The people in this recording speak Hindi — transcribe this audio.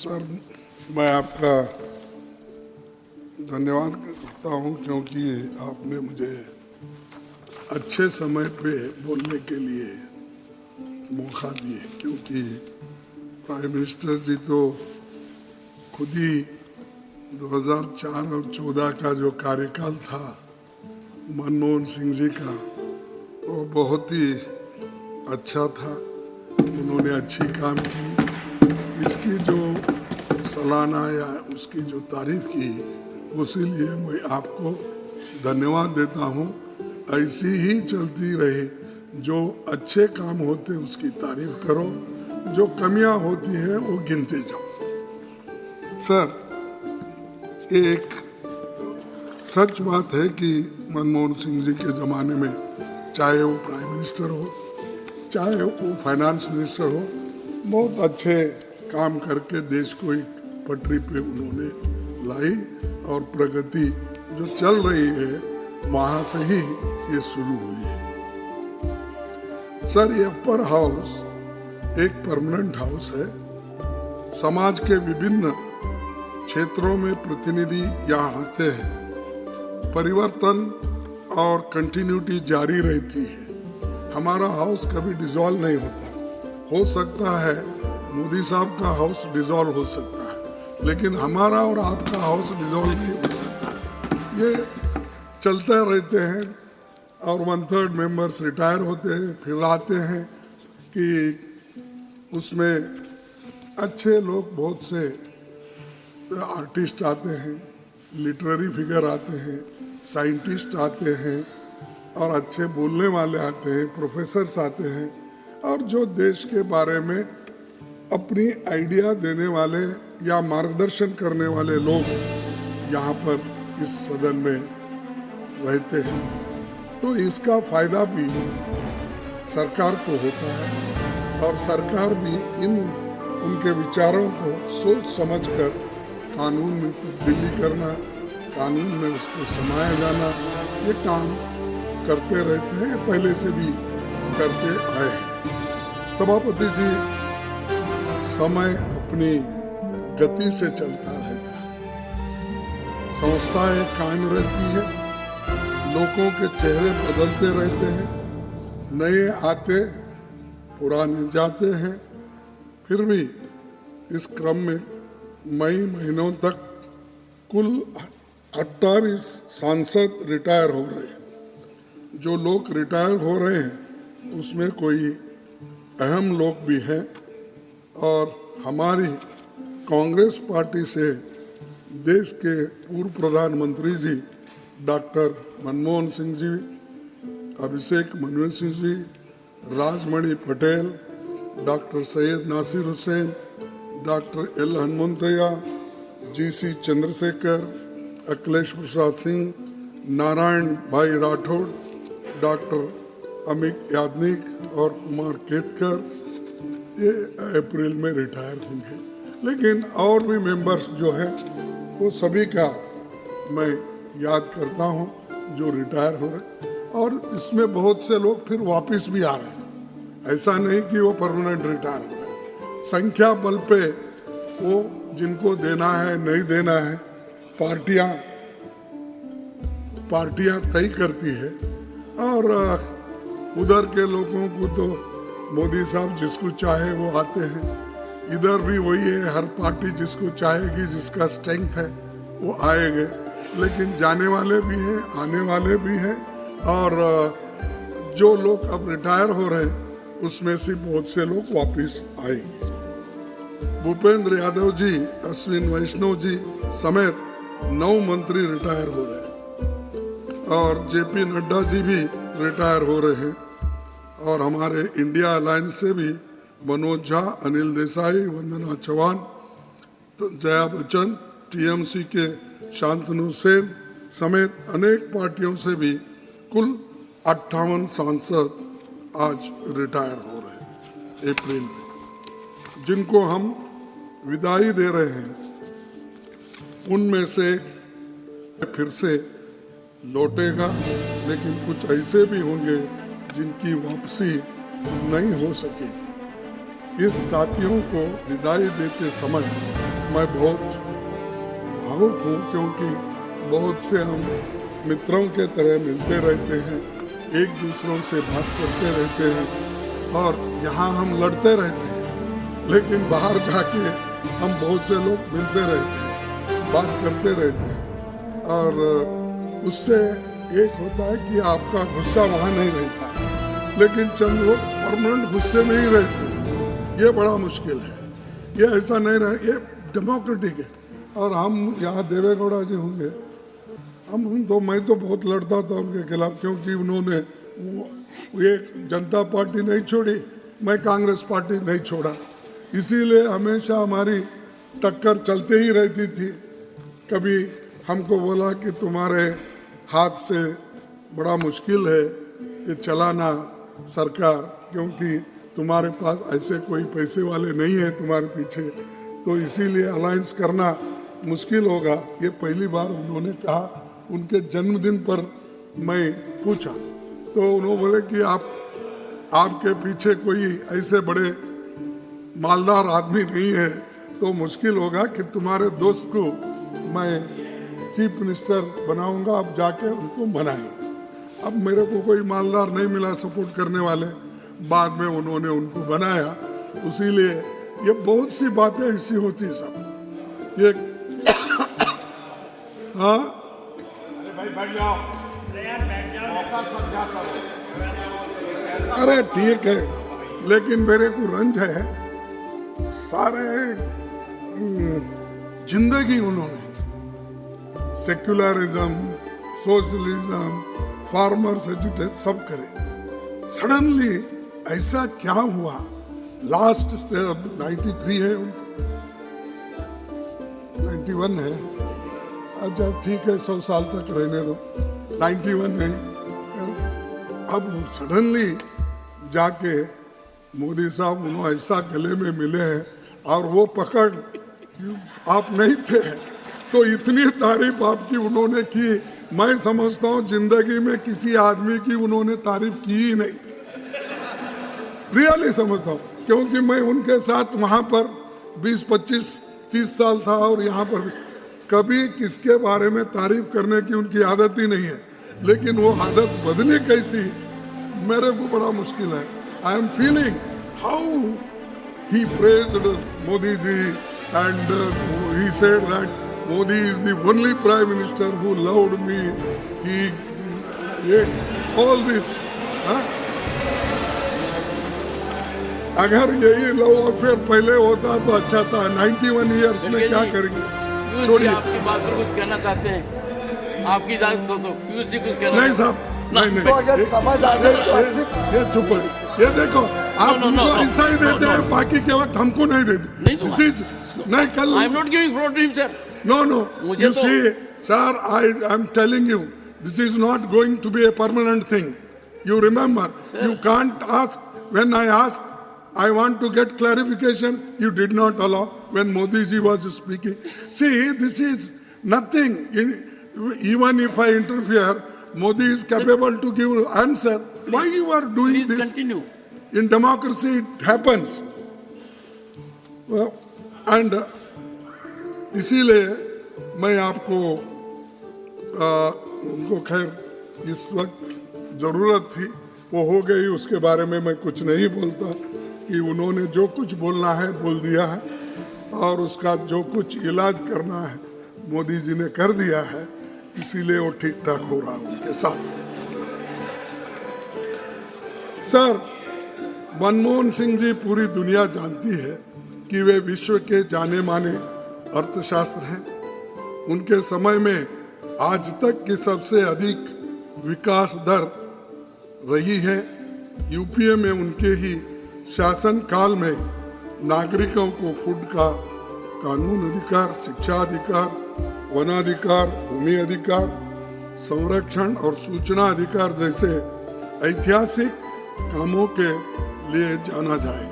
सर, मैं आपका धन्यवाद करता हूं क्योंकि आपने मुझे अच्छे समय पे बोलने के लिए मौका दिए, क्योंकि प्राइम मिनिस्टर जी तो खुद ही 2004 और 14 का जो कार्यकाल था मनमोहन सिंह जी का, वो बहुत ही अच्छा था। उन्होंने अच्छी काम की। इसकी जो सालाना या उसकी जो तारीफ की, उसीलिए मैं आपको धन्यवाद देता हूँ। ऐसी ही चलती रहे। जो अच्छे काम होते उसकी तारीफ करो, जो कमियां होती है वो गिनते जाओ। सर, एक सच बात है कि मनमोहन सिंह जी के ज़माने में, चाहे वो प्राइम मिनिस्टर हो, चाहे वो फाइनेंस मिनिस्टर हो, बहुत अच्छे काम करके देश को एक पटरी पे उन्होंने लाई और प्रगति जो चल रही है वहाँ से ही ये शुरू हुई है। सर, ये अपर हाउस एक परमानेंट हाउस है। समाज के विभिन्न क्षेत्रों में प्रतिनिधि यहाँ आते हैं। परिवर्तन और कंटिन्यूटी जारी रहती है। हमारा हाउस कभी डिसॉल्व नहीं होता। हो सकता है मोदी साहब का हाउस डिसॉल्व हो सकता है, लेकिन हमारा और आपका हाउस डिसॉल्व नहीं हो सकता। ये चलते रहते हैं और 1/3 मेंबर्स रिटायर होते हैं, फिर आते हैं कि उसमें अच्छे लोग, बहुत से आर्टिस्ट आते हैं, लिटरेरी फिगर आते हैं, साइंटिस्ट आते हैं और अच्छे बोलने वाले आते हैं, प्रोफेसर्स आते हैं, और जो देश के बारे में अपनी आइडिया देने वाले या मार्गदर्शन करने वाले लोग यहाँ पर इस सदन में रहते हैं। तो इसका फायदा भी सरकार को होता है और सरकार भी उनके विचारों को सोच समझकर कानून में तब्दीली करना, कानून में उसको समाया जाना, ये काम करते रहते हैं, पहले से भी करते आए हैं। सभापति जी, समय अपनी गति से चलता रहता है। संस्थाएं कायम रहती है, लोगों के चेहरे बदलते रहते हैं, नए आते पुराने जाते हैं। फिर भी इस क्रम में मई महीनों तक कुल 28 सांसद रिटायर हो रहे हैं। जो लोग रिटायर हो रहे हैं उसमें कोई अहम लोग भी हैं, और हमारी कांग्रेस पार्टी से देश के पूर्व प्रधानमंत्री ji doctor Manmohan Singh ji, Abhishek Manu Singh ji, Rajmani Patel, doctor Syed Nasir Hussain, doctor L Hanumanthaiah, GC Chandrashekhar, Akhilesh Prasad Singh, Narayan Bhai Rathod, doctor Amit Yagnik और कुमार केतकर, ये अप्रैल में रिटायर होंगे। लेकिन और भी मेंबर्स जो हैं वो सभी का मैं याद करता हूँ जो रिटायर हो रहे, और इसमें बहुत से लोग फिर वापस भी आ रहे हैं। ऐसा नहीं कि वो परमानेंट रिटायर हो रहे हैं। संख्या बल पे वो जिनको देना है नहीं देना है पार्टियां तय करती है, और उधर के लोगों को तो मोदी साहब जिसको चाहे वो आते हैं। इधर भी वही है, हर पार्टी जिसको चाहेगी, जिसका स्ट्रेंथ है वो आएंगे। लेकिन जाने वाले भी हैं, आने वाले भी हैं, और जो लोग अब रिटायर हो रहे हैं उसमें से बहुत से लोग वापस आएंगे। भूपेंद्र यादव जी, अश्विन वैष्णव जी समेत 9 मंत्री रिटायर हो रहे हैं, और JP नड्डा जी भी रिटायर हो रहे हैं, और हमारे इंडिया अलायंस से भी मनोज झा, अनिल देसाई, वंदना चौहान, जया बच्चन, TMC के शांतनु सेन समेत अनेक पार्टियों से भी कुल 58 सांसद आज रिटायर हो रहे हैं अप्रैल में, जिनको हम विदाई दे रहे हैं। उनमें से फिर से लौटेगा, लेकिन कुछ ऐसे भी होंगे जिनकी वापसी नहीं हो सकेगी। इस साथियों को विदाई देते समय मैं बहुत भावुक हूँ, क्योंकि बहुत से हम मित्रों के तरह मिलते रहते हैं, एक दूसरों से बात करते रहते हैं और यहाँ हम लड़ते रहते हैं, लेकिन बाहर जाके हम बहुत से लोग मिलते रहते हैं, बात करते रहते हैं और उससे एक होता है कि आपका गुस्सा वहाँ नहीं रहता, लेकिन चंद लोग परमानेंट गुस्से में ही रहते हैं। ये बड़ा मुश्किल है, ये ऐसा नहीं रहे, ये डेमोक्रेटिक है। और हम यहाँ देवेगौड़ा जी होंगे, मैं तो बहुत लड़ता था उनके खिलाफ, क्योंकि उन्होंने ये जनता पार्टी नहीं छोड़ी, मैं कांग्रेस पार्टी नहीं छोड़ा, इसीलिए हमेशा हमारी टक्कर चलते ही रहती थी। कभी हमको बोला कि तुम्हारे हाथ से बड़ा मुश्किल है ये चलाना सरकार, क्योंकि तुम्हारे पास ऐसे कोई पैसे वाले नहीं है तुम्हारे पीछे, तो इसीलिए अलायंस करना मुश्किल होगा। ये पहली बार उन्होंने कहा, उनके जन्मदिन पर मैं पूछा तो उन्होंने बोले कि आपके पीछे कोई ऐसे बड़े मालदार आदमी नहीं है, तो मुश्किल होगा कि तुम्हारे दोस्त को मैं चीफ मिनिस्टर बनाऊंगा, आप जाके उनको बनाएंगे। अब मेरे को कोई मालदार नहीं मिला सपोर्ट करने वाले, बाद में उन्होंने उनको बनाया। इसीलिए ये बहुत सी बातें ऐसी होती सब ये हाँ भाई बैठ जाओ, अरे ठीक है, लेकिन मेरे को रंज है, सारे जिंदगी उन्होंने सेक्युलरिज्म, सोशलिज्म, फार्मर्स एजुटेशन सब करे। सडनली ऐसा क्या हुआ? लास्ट स्टेप 93 है उनका, 91 है, अच्छा ठीक है 100 साल तक रहने दो, 91 है। अब सडनली जाके मोदी साहब उन्होंने ऐसा गले में मिले हैं और वो पकड़ आप नहीं थे, तो इतनी तारीफ आपकी उन्होंने की, मैं समझता हूँ जिंदगी में किसी आदमी की उन्होंने तारीफ की ही नहीं, रियली समझता हूँ, क्योंकि मैं उनके साथ वहाँ पर 20, 25, 30 साल था और यहाँ पर कभी किसके बारे में तारीफ करने की उनकी आदत ही नहीं है, लेकिन वो आदत बदली कैसी मेरे को बड़ा मुश्किल है। I am feeling how he praised Modi ji and he said that Modi is the only Prime Minister who loved me. All this. अगर यही लव अफेयर पहले होता तो अच्छा था। 91 इयर्स में क्या करेंगे? छोड़िए, आपकी बात पर कुछ कहना चाहते हैं, आपकी इजाजत हो तो पीयूष जी कुछ कहना। नहीं साहब, नहीं तो अगर समझ आ जाए तो अच्छी ये चुप है, ये देखो आप उनको ऐसा ही देते हैं, बाकी के वक्त हमको नहीं देते। This is नहीं कल। I am not giving fraud to him, sir. No, you see, sir, I am telling you, this is not going to be a permanent thing. You remember, sir, you can't ask, when I asked, I want to get clarification, you did not allow when Modi ji was speaking. See, this is nothing. Even if I interfere, Modi is capable to give answer. Why you are doing Please this? Continue. In democracy, it happens. Well, and इसीलिए मैं आपको उनको खैर इस वक्त ज़रूरत थी, वो हो गई, उसके बारे में मैं कुछ नहीं बोलता, कि उन्होंने जो कुछ बोलना है बोल दिया है और उसका जो कुछ इलाज करना है मोदी जी ने कर दिया है, इसीलिए वो ठीक ठाक हो रहा है उनके साथ। सर, मनमोहन सिंह जी पूरी दुनिया जानती है कि वे विश्व के जाने माने अर्थशास्त्र हैं। उनके समय में आज तक की सबसे अधिक विकास दर रही है। यूपीए में उनके ही शासन काल में नागरिकों को फूड का कानून अधिकार, शिक्षा अधिकार, वनाधिकार, भूमि अधिकार, संरक्षण और सूचना अधिकार जैसे ऐतिहासिक कामों के लिए जाना जाए।